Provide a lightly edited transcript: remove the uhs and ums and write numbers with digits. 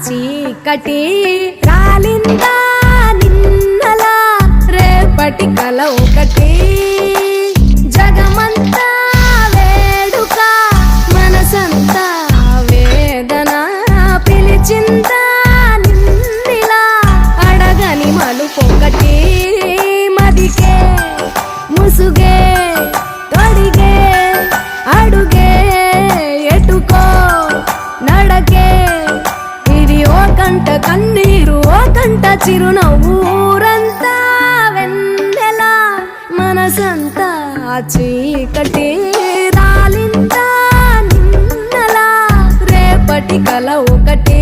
చీకటి రాలిందా నిన్నలా రేపటి కల ఒకటి జగమంతా వేడుక మనసంతా వేదన పిలిచిందా నిన్నిలా అడగని మలుపొకటి మదికే ముసుగే తొడిగే అడుగే ఎటుకో నడకే ఇది ఓ కంట కన్నీరు ఓ కంట చిరునవ్వూరంతా వెన్నెల మనసంతా చీకటి రాలిందా నిన్నలా రేపటి కల ఒకటి